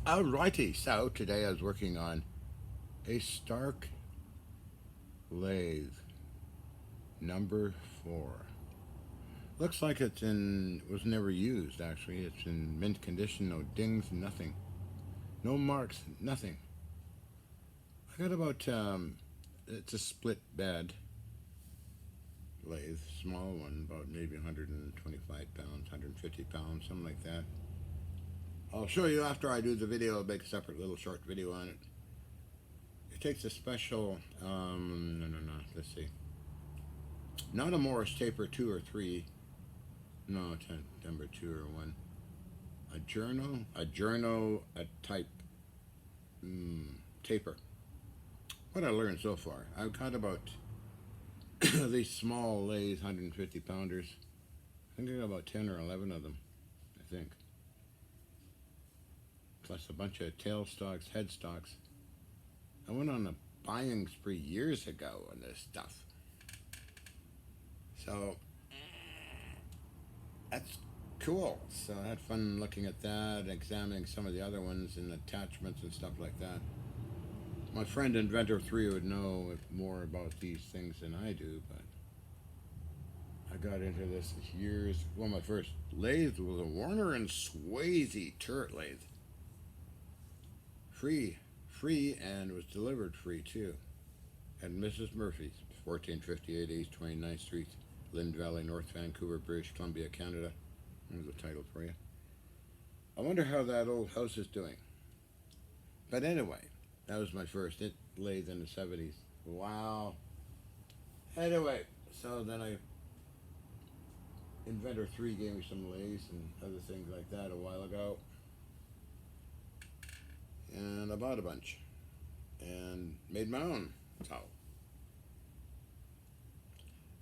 Alrighty, so today I was working on a Stark lathe number 4. Looks like was never used actually. It's in mint condition, no dings, nothing. No marks, nothing. I got it's a split bed lathe, small one, about maybe 125 pounds, 150 pounds, something like that. I'll show you after I do the video. I'll make a separate little short video on it. It takes a special, no, let's see. Not a Morris taper 2 or 3. No, number 2 or 1. A type taper. What I learned so far, I've got about these small lathe 150 pounders. I think I got about 10 or 11 of them, I think. Plus a bunch of tailstocks, headstocks. I went on a buying spree years ago on this stuff. So that's cool. So I had fun looking at that, examining some of the other ones and attachments and stuff like that. My friend Inventor 3 would know more about these things than I do, but I got into this years. Well, my first lathe was a Warner and Swayze turret lathe. Free, and was delivered free too. At Mrs. Murphy's, 1458 East 29th Street, Lynn Valley, North Vancouver, British Columbia, Canada. There's the title for you. I wonder how that old house is doing. But anyway, that was my first lathe in the 70s. Wow. Anyway, so then Inventor 3 gave me some lathes and other things like that a while ago. And I bought a bunch and made my own. So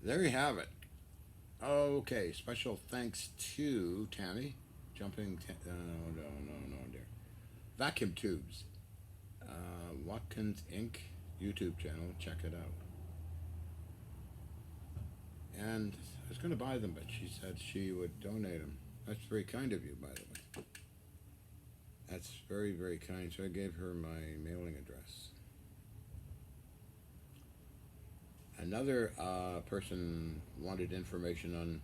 there you have it. Okay, special thanks to Tammy, no, dear. Vacuum Tubes, Watkins Inc. YouTube channel. Check it out. And I was going to buy them, but she said she would donate them. That's very kind of you, by the way. That's very, very kind. So I gave her my mailing address. Another person wanted information on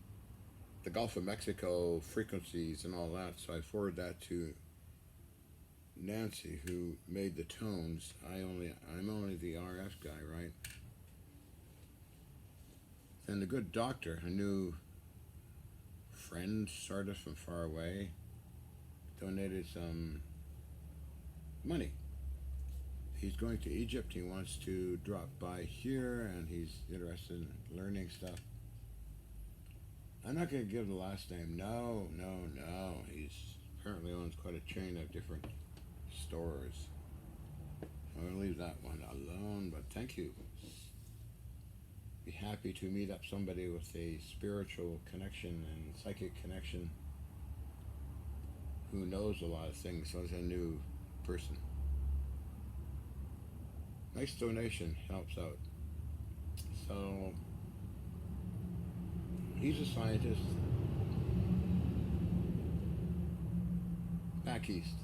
the Gulf of Mexico frequencies and all that, so I forwarded that to Nancy, who made the tones. I'm only the RF guy, right? Then the good doctor, a new friend, sort of from far away, donated some money. He's going to Egypt. He wants to drop by here, and he's interested in learning stuff. I'm not going to give the last name. No. He's apparently owns quite a chain of different stores. I'm going to leave that one alone, but thank you. Be happy to meet up somebody with a spiritual connection and psychic connection who knows a lot of things. So as a new person. Nice donation, helps out. So he's a scientist. Back east,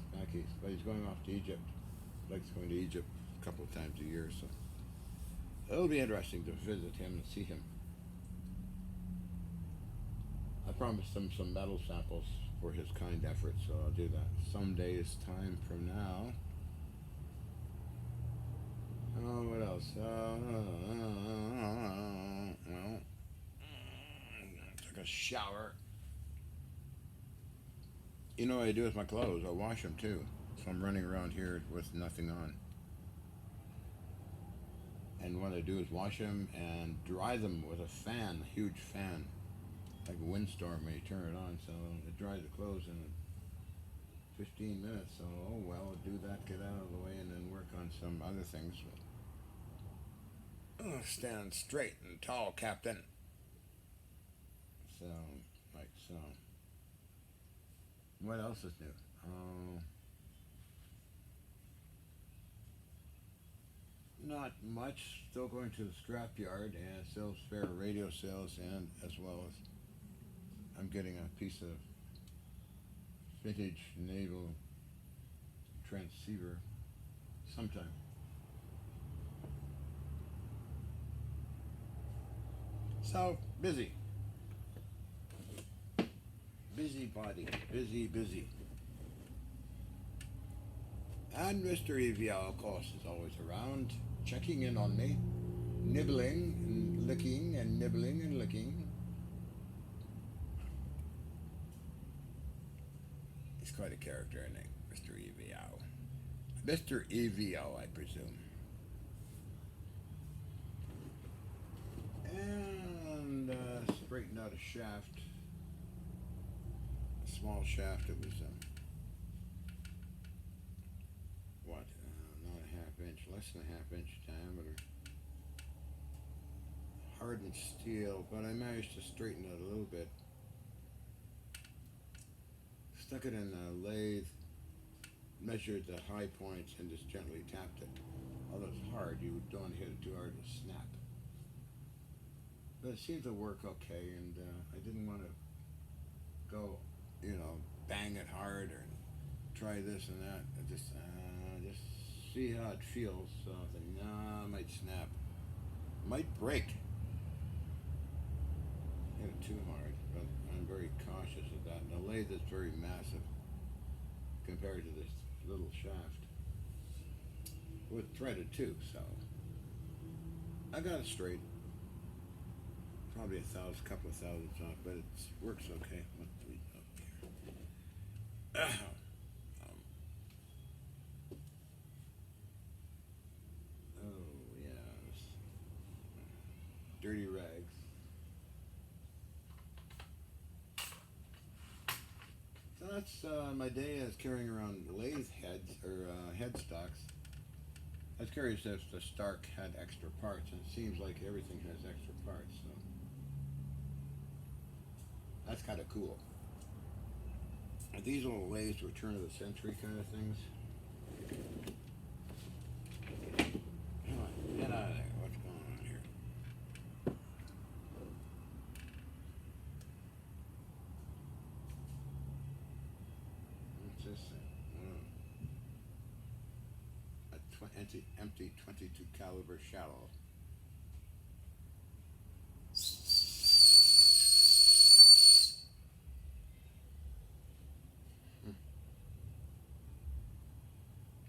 but he's going off to Egypt. Likes going to Egypt a couple of times a year, so it'll be interesting to visit him and see him. I promised him some metal samples for his kind efforts, so I'll do that some days time from now. Oh, what else? Took a shower. You know what I do with my clothes? I wash them too. So I'm running around here with nothing on. And what I do is wash them and dry them with a fan, a huge fan, like a windstorm when you turn it on. So it dries the clothes in 15 minutes. So, oh well, I'll do that, get out of the way, and then work on some other things. Stand straight and tall, Captain. So, like so. What else is new? Not much. Still going to the scrapyard and still spare radio sales, and as well as I'm getting a piece of vintage naval transceiver sometime. So busy, busybody, busy. And Mr. EVL, of course, is always around, checking in on me, nibbling and licking and nibbling and licking. He's quite a character, isn't he, Mr. EVL? Mr. EVO, I presume. And straightened out a shaft, a small shaft. It was not a half inch, less than a half inch diameter, hardened steel. But I managed to straighten it a little bit. Stuck it in a lathe, measured the high points, and just gently tapped it. Although it's hard, you don't want to hit it too hard to snap. But it seemed to work okay, and I didn't want to go, bang it hard or try this and that. I just see how it feels. So I think, nah, it might snap, might break. Hit it too hard, but I'm very cautious of that. And the lathe is very massive compared to this little shaft. With threaded too, so I got it straight. Probably couple of thousandths off, but it works okay. What do we have here? Oh yes, dirty rags. So that's my day as carrying around lathe heads or headstocks. I was curious if the Stark had extra parts, and it seems like everything has extra parts. So that's kind of cool. Are these little lathes were turn of the century kind of things? Come on, get out of there. What's going on here? What's this thing? Empty 22 caliber shallow.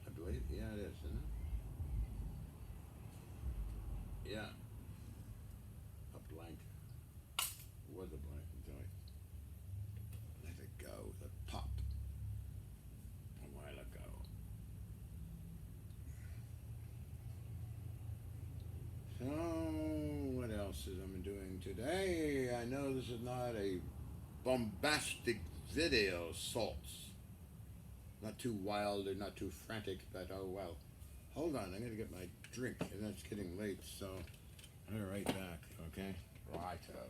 I believe, yeah, it is, isn't it? Yeah, a blank. Was a blank. Let it go. The pop. A while ago. So, what else is I'm doing today? I know this is not a bombastic video, Salts. Not too wild or not too frantic, but oh well. Hold on, I'm gonna get my drink, and it's getting late, so I'll be right back, okay? Righto.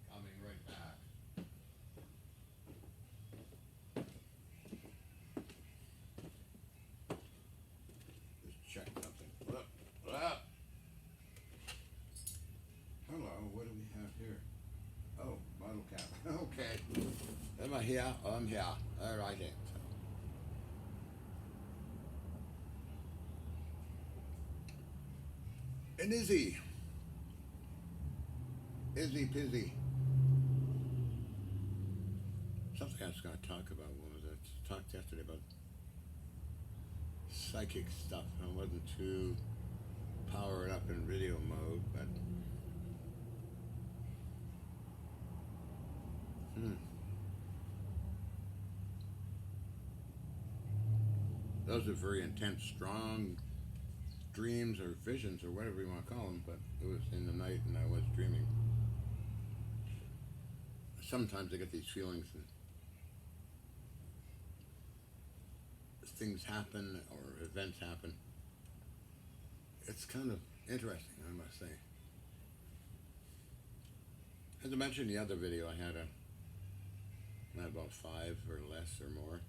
Coming right back. Just check something. Look. Hello, what do we have here? Oh, bottle cap. Okay. Am I here? Oh, I'm here. All right then. And Izzy Pizzy. Something I was going to talk about. What was it? I talked yesterday about psychic stuff. I wasn't too powered up in video mode, but those are very intense, strong dreams or visions or whatever you want to call them. But it was in the night, and I was dreaming. Sometimes I get these feelings, and things happen or events happen. It's kind of interesting, I must say. As I mentioned in the other video, I had about five or less or more.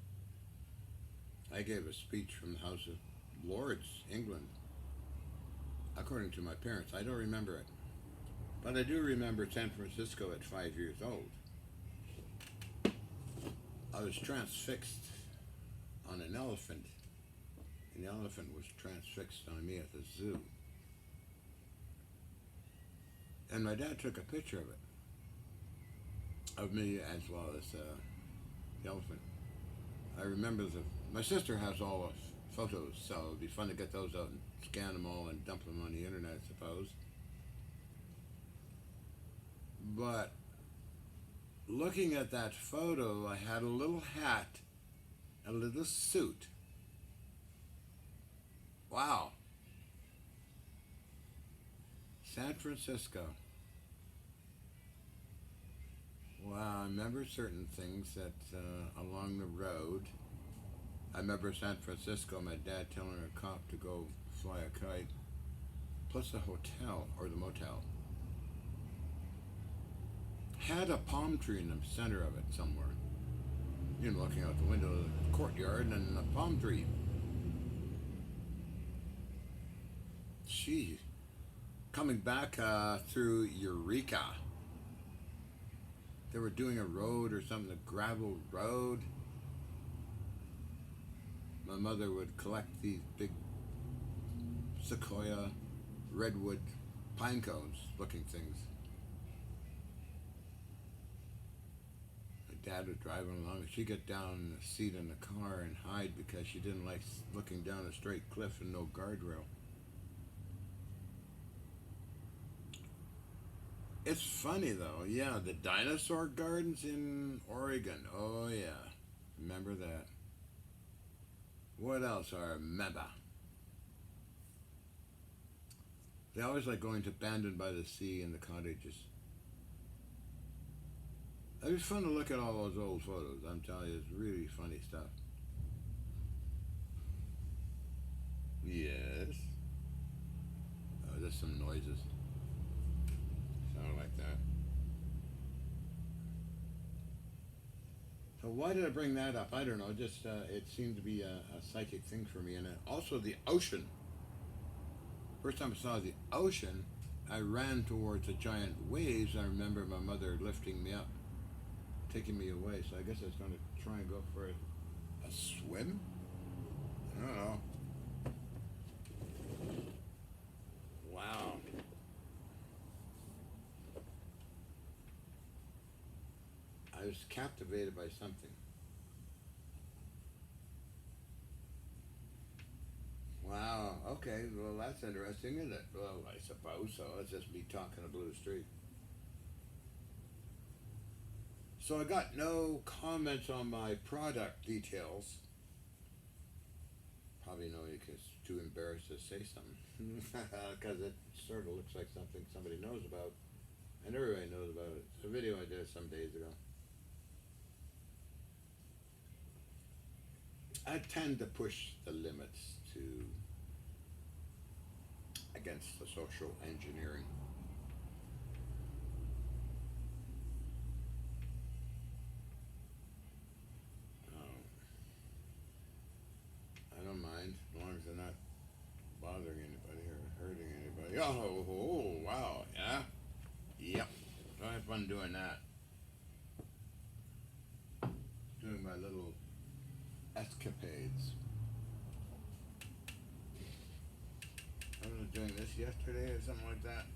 I gave a speech from the House of Lords, England, according to my parents. I don't remember it, but I do remember San Francisco at 5 years old. I was transfixed on an elephant, and the elephant was transfixed on me at the zoo. And my dad took a picture of me as well as the elephant. I remember my sister has all the photos, so it'd be fun to get those out and scan them all and dump them on the internet, I suppose. But looking at that photo, I had a little hat, a little suit. Wow. San Francisco. Wow, I remember certain things that along the road. I remember San Francisco, my dad telling a cop to go fly a kite, plus the hotel, or the motel, had a palm tree in the center of it somewhere. You know, looking out the window of the courtyard and a palm tree. Gee, coming back through Eureka. They were doing a road or something, a gravel road. My mother would collect these big sequoia, redwood, pine cones looking things. My dad would drive along. She'd get down in the seat in the car and hide because she didn't like looking down a straight cliff and no guardrail. It's funny though, yeah, the dinosaur gardens in Oregon. Oh yeah, remember that. What else I remember? They always like going to Abandoned by the Sea and the cottages. It was fun to look at all those old photos. I'm telling you, it's really funny stuff. Yes. Oh, there's some noises. Sound like that. So why did I bring that up? I don't know. Just it seemed to be a psychic thing for me, and also the ocean. First time I saw the ocean, I ran towards the giant waves. I remember my mother lifting me up, taking me away. So I guess I was going to try and go for a swim. I don't know. Wow. I was captivated by something. Wow, okay, well that's interesting, isn't it? Well, I suppose so. It's just me talking a blue street. So I got no comments on my product details. Probably no, because too embarrassed to say something. Because it sort of looks like something somebody knows about. And everybody knows about it. It's a video I did some days ago. I tend to push the limits against the social engineering. I don't mind as long as they're not bothering anybody or hurting anybody. Oh, wow, yeah, yep. I have fun doing that. Doing my little escapades. I was doing this yesterday or something like that.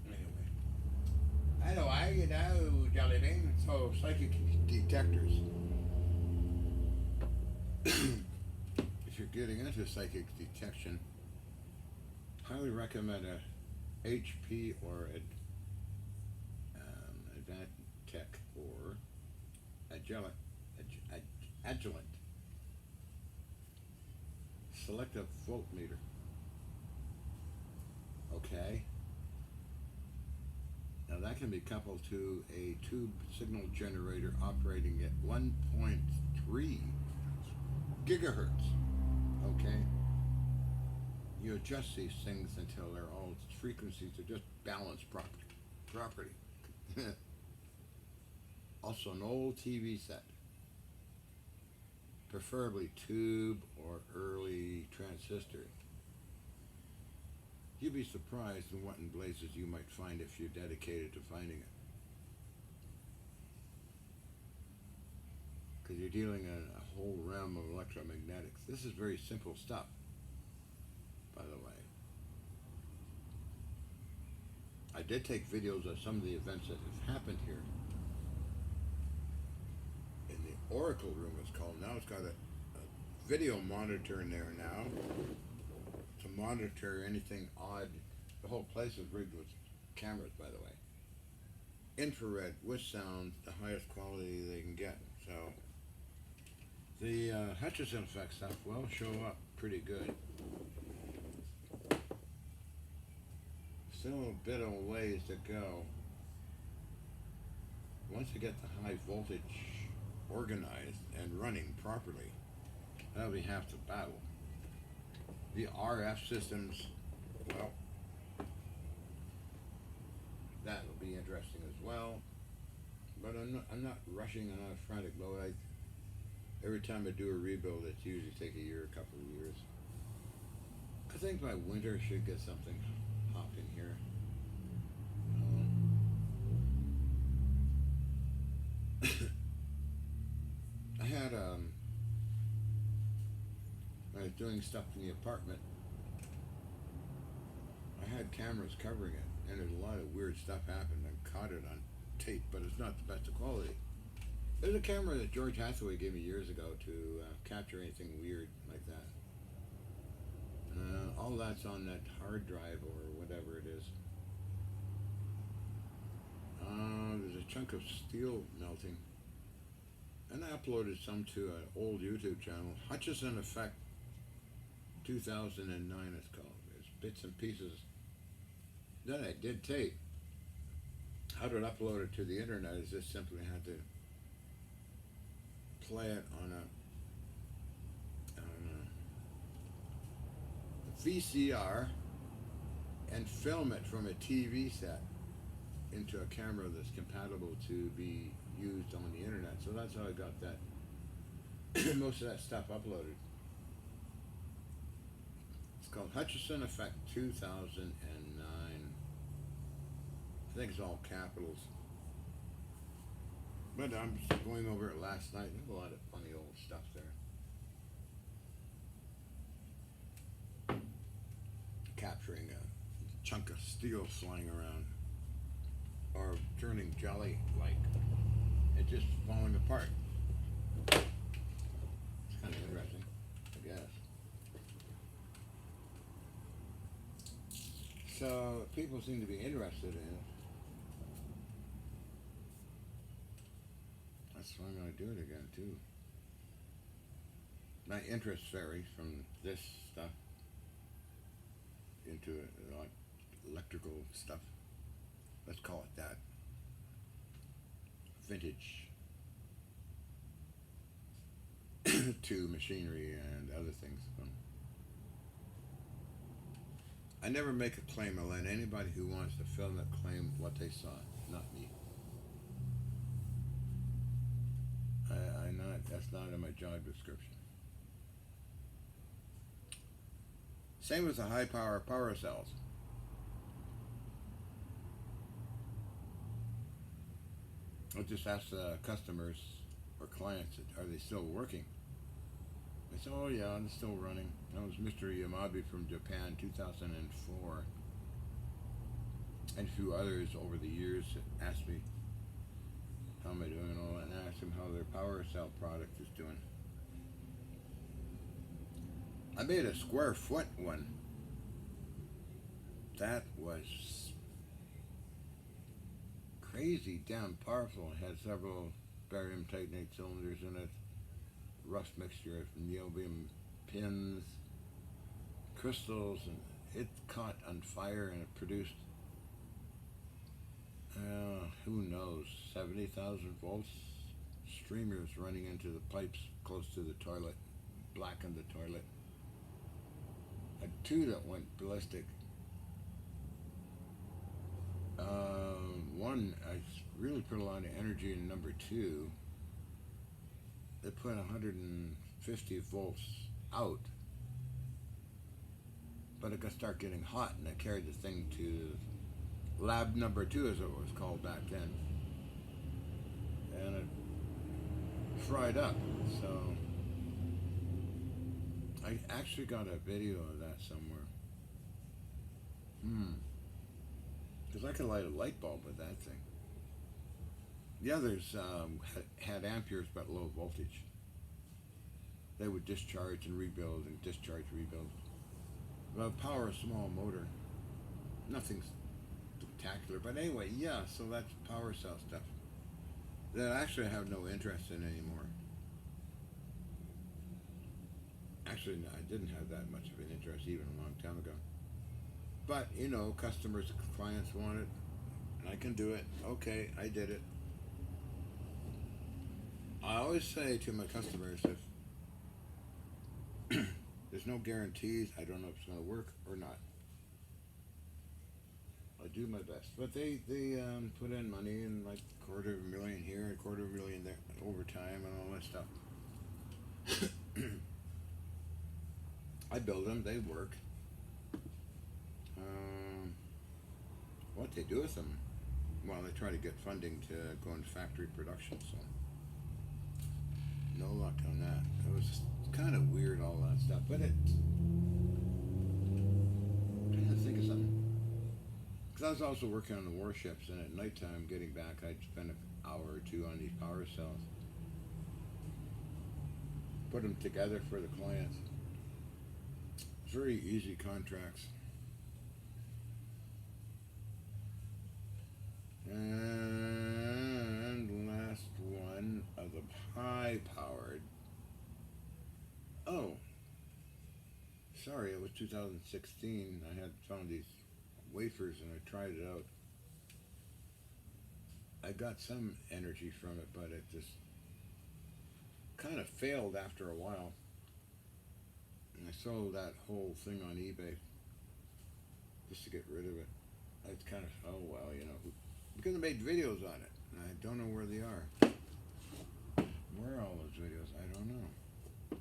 Anyway. Hello, how you know, Jelly Bean? So, psychic detectors. If you're getting into psychic detection, highly recommend a HP or Advantech or Agilent selective voltmeter. Okay. Now that can be coupled to a tube signal generator operating at 1.3 gigahertz. Okay? You adjust these things until they're all frequencies are just balanced property. Also, an old TV set, preferably tube or early transistor. You'd be surprised in what in blazes you might find if you're dedicated to finding it. Because you're dealing in a whole realm of electromagnetics. This is very simple stuff, by the way. I did take videos of some of the events that have happened here. In the Oracle room, it's called. Now it's got a video monitor in there now to monitor anything odd. The whole place is rigged with cameras, by the way. Infrared with sound, the highest quality they can get. So the Hutchison effect stuff will show up pretty good. Still a bit of ways to go. Once you get the high voltage organized and running properly, that'll be half the battle. The RF systems, well, that will be interesting as well. But I'm not rushing and not a frantic mode. Every time I do a rebuild, it's usually take a year, a couple of years. I think by winter I should get something hopping here. I had when I was doing stuff in the apartment, I had cameras covering it, and there's a lot of weird stuff happened. I caught it on tape, but it's not the best of quality. There's a camera that George Hathaway gave me years ago to capture anything weird like that. All that's on that hard drive or whatever it is. There's a chunk of steel melting. And I uploaded some to an old YouTube channel. Hutchison Effect 2009 it's called. There's bits and pieces that I did tape. How to upload it to the internet is just simply had to play it on a VCR and film it from a TV set into a camera that's compatible to be used on the internet. So that's how I got that most of that stuff uploaded. It's called Hutchison Effect 2009. I think it's all capitals. But I'm just going over it last night. There's a lot of funny old stuff there. Capturing a chunk of steel flying around, or turning jelly like and just falling apart. It's kind of interesting, I guess. So people seem to be interested in it. That's why I'm going to do it again too. My interest varies from this stuff into like electrical stuff. Let's call it that. Vintage to machinery and other things. I never make a claim. I let anybody who wants to film it claim what they saw, not me. That's not in my job description. Same with the high power cells. I'll just ask the customers or clients, are they still working? They say, oh yeah, I'm still running. That was Mr. Yamabe from Japan, 2004. And a few others over the years that asked me how am I doing and all that, and I asked them how their power cell product is doing. I made a square foot one. That was crazy damn powerful. It had several barium titanate cylinders in it, rough mixture of niobium pins, crystals, and it caught on fire and it produced who knows, 70,000 volts streamers running into the pipes close to the toilet, blackened the toilet. Two that went ballistic. One, I really put a lot of energy in number two. They put 150 volts out, but it got start getting hot, and I carried the thing to lab number two, as it was called back then, and it fried up. So I actually got a video of that somewhere. Because I could light a light bulb with that thing. The others had amperes but low voltage. They would discharge and rebuild and discharge, rebuild. Well, power, small motor. Nothing spectacular. But anyway, yeah, so that's power cell stuff that I actually have no interest in anymore. Actually, no, I didn't have that much of an interest even a long time ago. But, you know, customers, clients want it, and I can do it. Okay, I did it. I always say to my customers, if there's no guarantees, I don't know if it's going to work or not. I do my best. But they put in money, and like $250,000 here, $250,000 there, overtime and all that stuff. I build them, they work. What they do with them? Well, they try to get funding to go into factory production, so no luck on that. It was kind of weird, all that stuff, but I'm trying to think of something. Because I was also working on the warships, and at nighttime, getting back, I'd spend an hour or two on these power cells. Put them together for the clients. Very easy contracts. And last one of the high powered. Oh, sorry, it was 2016. I had found these wafers and I tried it out. I got some energy from it, but it just kind of failed after a while. And I sold that whole thing on eBay just to get rid of it. It's kind of, oh well, you know, because I made videos on it, and I don't know where they are. Where are all those videos? I don't know.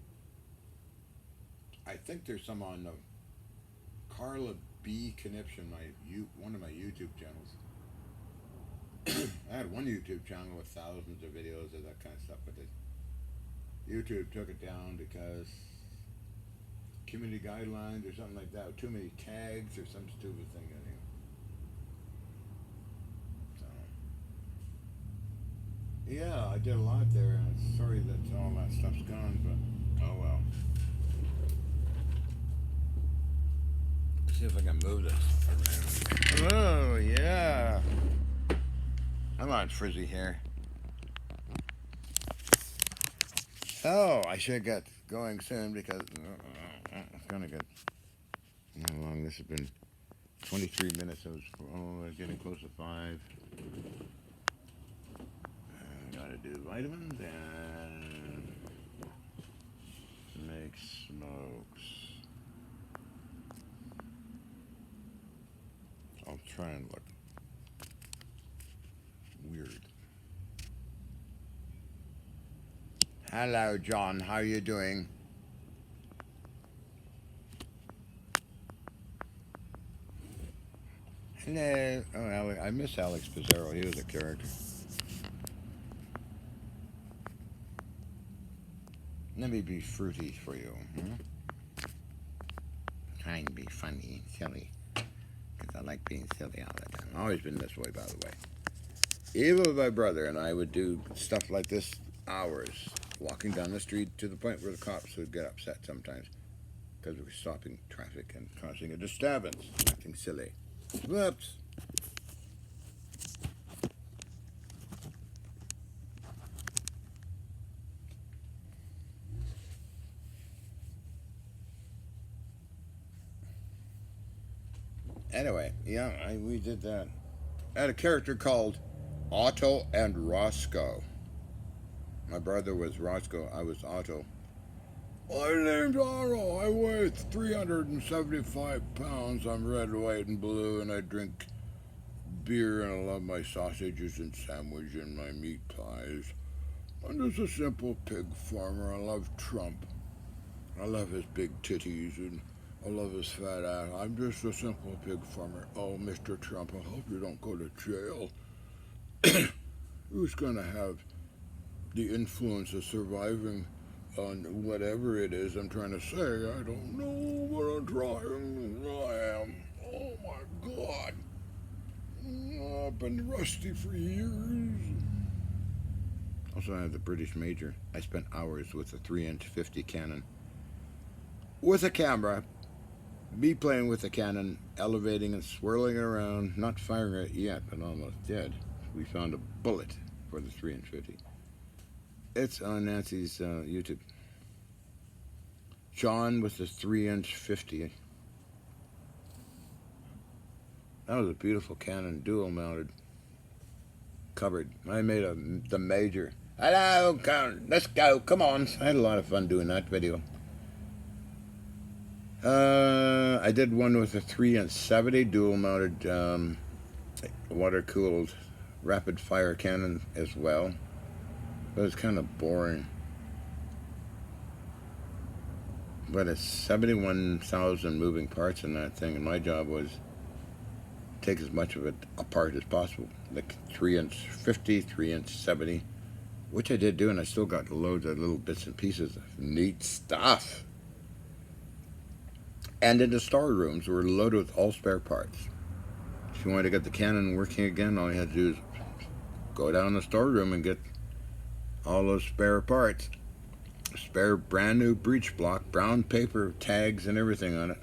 I think there's some on the Carla B. Conniption, one of my YouTube channels. I had one YouTube channel with thousands of videos of that kind of stuff, but YouTube took it down because community guidelines or something like that, too many tags or some stupid thing anyway. Yeah, I did a lot there, and I'm sorry that all that stuff's gone, but oh well. Let's see if I can move this around. Oh, yeah. Come on, frizzy hair. Oh, I should get going soon because it's gonna get. How long this has been? 23 minutes. I was getting close to 5. Gotta do vitamins and make smokes. I'll try and look weird. Hello, John. How are you doing? Hello. Oh, Alex. I miss Alex Pizarro. He was a character. Let me be fruity for you. Trying to be funny, silly. Because I like being silly all the time. I've always been this way, by the way. Even my brother and I would do stuff like this hours, walking down the street to the point where the cops would get upset sometimes because we were stopping traffic and causing a disturbance, acting silly. Whoops. Anyway, yeah, we did that. I had a character called Otto and Roscoe. My brother was Roscoe, I was Otto. My name's Otto. I weigh 375 pounds. I'm red, white, and blue, and I drink beer, and I love my sausages and sandwich and my meat pies. I'm just a simple pig farmer. I love Trump. I love his big titties, and I love his fat ass. I'm just a simple pig farmer. Oh, Mr. Trump, I hope you don't go to jail. Who's going to have the influence of surviving on whatever it is I'm trying to say? I don't know, but I'm trying. I am. Oh, my God. I've been rusty for years. Also, I have the British Major. I spent hours with a 3-inch 50 cannon. With a camera, me playing with the cannon, elevating and swirling it around, not firing it yet, but almost dead. We found a bullet for the 3-inch 50. It's on Nancy's YouTube. John with the 3-inch 50. That was a beautiful cannon, dual mounted, covered. I made the Major. Hello, let's go, come on. I had a lot of fun doing that video. I did one with a 3-inch 70 dual mounted water cooled rapid fire cannon as well. But it's kind of boring. But it's 71,000 moving parts in that thing, and my job was take as much of it apart as possible. Like 3-inch 50, 3-inch 70, which I did do, and I still got loads of little bits and pieces of neat stuff. And in the storerooms were loaded with all spare parts. If you wanted to get the cannon working again, all you had to do is go down the storeroom and get all those spare parts. Spare brand new breech block, brown paper, tags, and everything on it.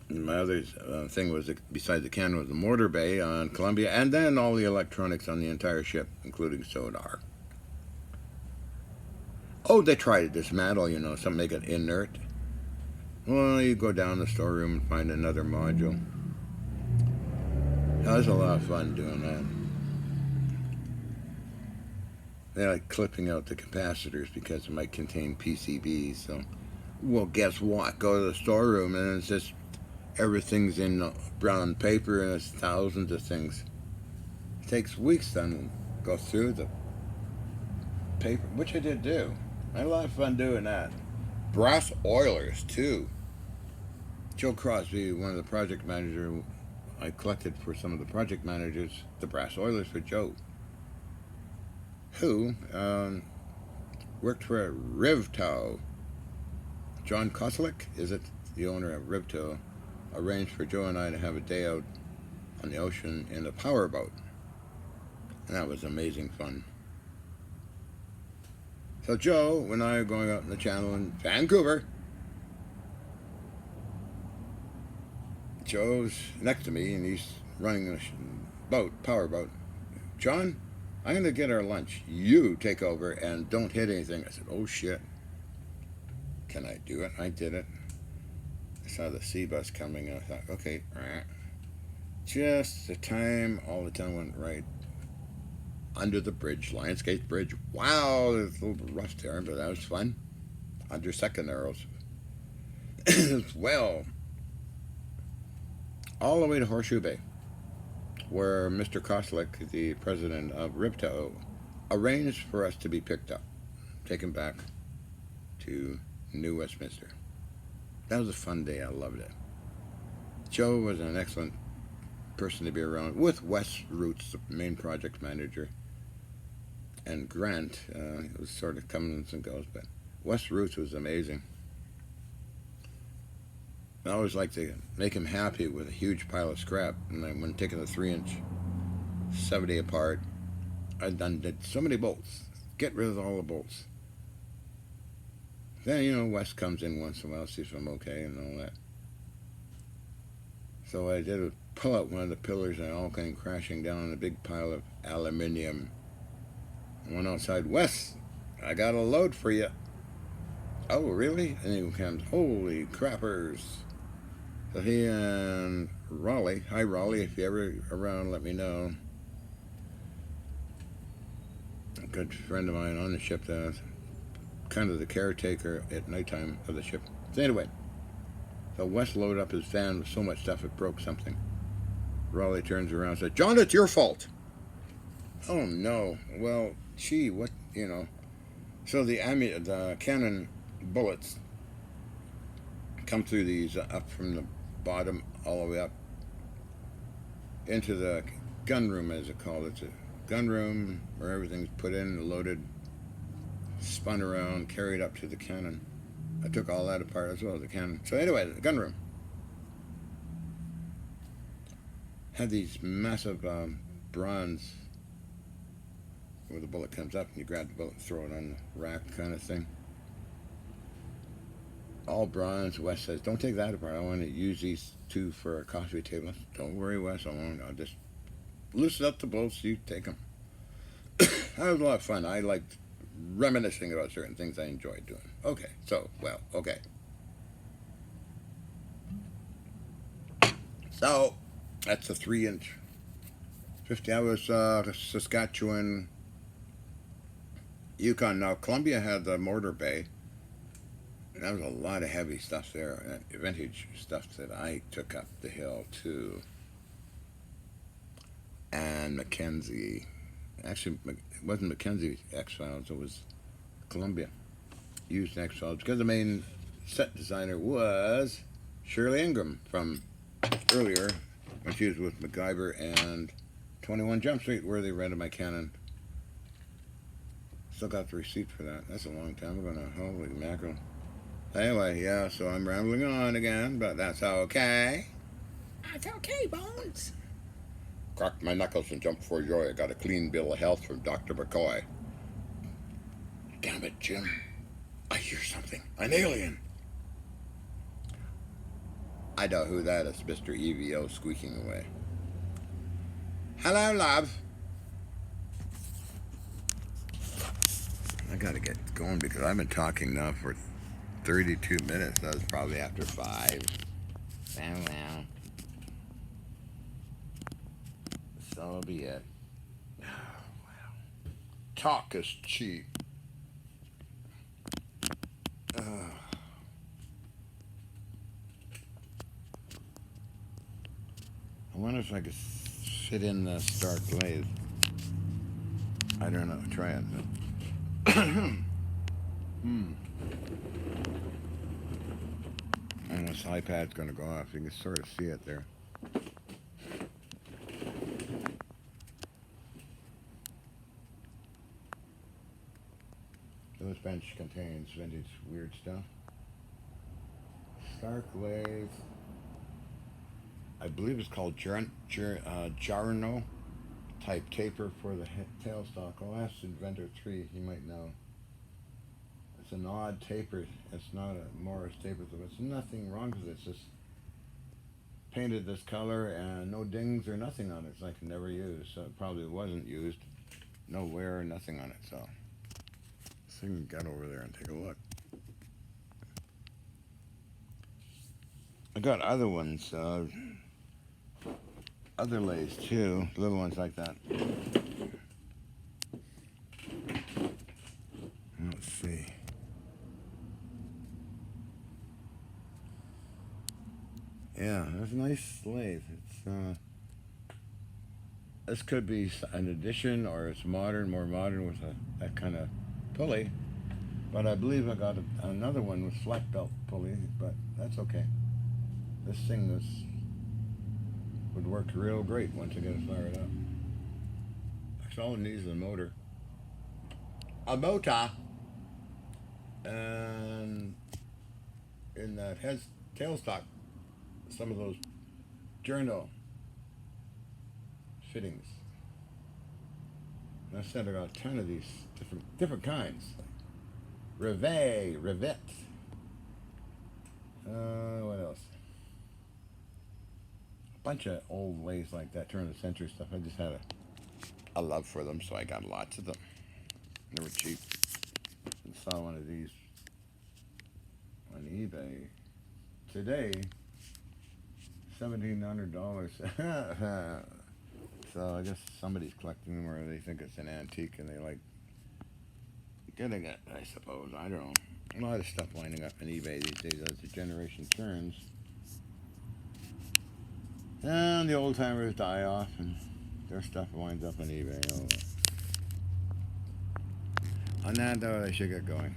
And my other thing was, besides the cannon, was the mortar bay on Columbia, and then all the electronics on the entire ship, including sonar. Oh, they try to dismantle, you know, some make it inert. Well, you go down the storeroom and find another module. That was a lot of fun doing that. They like clipping out the capacitors because it might contain PCBs. So, well, guess what? Go to the storeroom and it's just everything's in brown paper and it's thousands of things. It takes weeks to go through the paper, which I did do. I had a lot of fun doing that. Brass Oilers, too. Joe Crosby, one of the project managers, I collected for some of the project managers the brass Oilers for Joe, who worked for Rivtow. John Koslick, is it, the owner of Rivtow, arranged for Joe and I to have a day out on the ocean in a powerboat. And that was amazing fun. So Joe and I are going out in the channel in Vancouver. Joe's next to me and he's running a boat, powerboat. John, I'm going to get our lunch. You take over and don't hit anything. I said, oh shit. Can I do it? I did it. I saw the sea bus coming and I thought, okay. Just the time, all the time went right under the bridge, Lionsgate Bridge. Wow, it's a little rough there, but that was fun. Under second arrows. Well, all the way to Horseshoe Bay, where Mr. Koslick, the president of Rivtow, arranged for us to be picked up, taken back to New Westminster. That was a fun day. I loved it. Joe was an excellent person to be around, with Wes Roots, the main project manager, and Grant. It was sort of comes and goes, but Wes Roots was amazing. I always like to make him happy with a huge pile of scrap. And then when taking the 3-inch 70 apart, I did so many bolts. Get rid of all the bolts. Then, you know, Wes comes in once in a while, sees if I'm okay and all that. So what I did was pull out one of the pillars and it all came crashing down on a big pile of aluminium. I went outside. Wes, I got a load for you. Oh, really? And he comes, holy crappers. So he and Raleigh, hi Raleigh, if you ever around, let me know. A good friend of mine on the ship, kind of the caretaker at nighttime of the ship. So anyway, so Wes loaded up his van with so much stuff it broke something. Raleigh turns around and says, "John, it's your fault." Oh no. Well, gee, what, you know. So the cannon bullets come through these up from the bottom all the way up into the gun room, as it's called. It's a gun room where everything's put in, loaded, spun around, carried up to the cannon. I took all that apart as well, the cannon. So anyway, the gun room had these massive bronze where the bullet comes up and you grab the bullet and throw it on the rack kind of thing. All bronze. Wes says, "Don't take that apart. I want to use these two for a coffee table." "Don't worry, Wes. I won't. I'll just loosen up the bolts. You take them." That was a lot of fun. I liked reminiscing about certain things I enjoyed doing. Okay, so, well, okay. So, that's a 3-inch 50. I was Saskatchewan, Yukon. Now, Columbia had the mortar bay. And that was a lot of heavy stuff there, vintage stuff that I took up the hill too. And Mackenzie, actually, it wasn't Mackenzie X-Files, it was Columbia used X-Files because the main set designer was Shirley Ingram from earlier when she was with MacGyver and 21 Jump Street, where they rented my Canon. Still got the receipt for that. That's a long time ago now. Holy mackerel. Anyway, yeah, so I'm rambling on again, but that's okay. That's okay, Bones. Cracked my knuckles and jumped for joy. I got a clean bill of health from Dr. McCoy. Damn it, Jim. I hear something. An alien. I know who that is, Mr. EVO squeaking away. Hello, love. I gotta get going because I've been talking now for 32 minutes. That was probably after 5. Well. So be it. Oh, wow. Talk is cheap. I wonder if I could fit in the Stark lathe. I don't know. Try it. And this iPad's going to go off. You can sort of see it there. This bench contains vintage weird stuff. Stark lathe. I believe it's called Jarno type taper for the tailstock. I'll ask Inventor 3. He might know. It's an odd taper. It's not a Morris taper. There's nothing wrong with it. It's just painted this color and no dings or nothing on it. It's like never used. So it probably wasn't used. No wear or nothing on it. So you can get over there and take a look. I got other ones, other lathes too, little ones like that. Let's see. Yeah, that's a nice lathe. It's this could be an addition, or it's modern, more modern with that kind of pulley. But I believe I got another one with flat belt pulley, but that's okay. This thing would work real great once I get it fired up. That's all it needs is a motor. A motor! And in that tailstock, some of those journal fittings. And I said I got a ton of these different kinds. Rivet. What else? A bunch of old lathes like that, turn of the century stuff. I just had a love for them, so I got lots of them. They were cheap. I saw one of these on eBay today $1,700. So I guess somebody's collecting them, or they think it's an antique and they like getting it, I suppose. I don't know. A lot of stuff lining up on eBay these days as the generation turns. And the old timers die off and their stuff winds up on eBay. Oh. On that note, I should get going.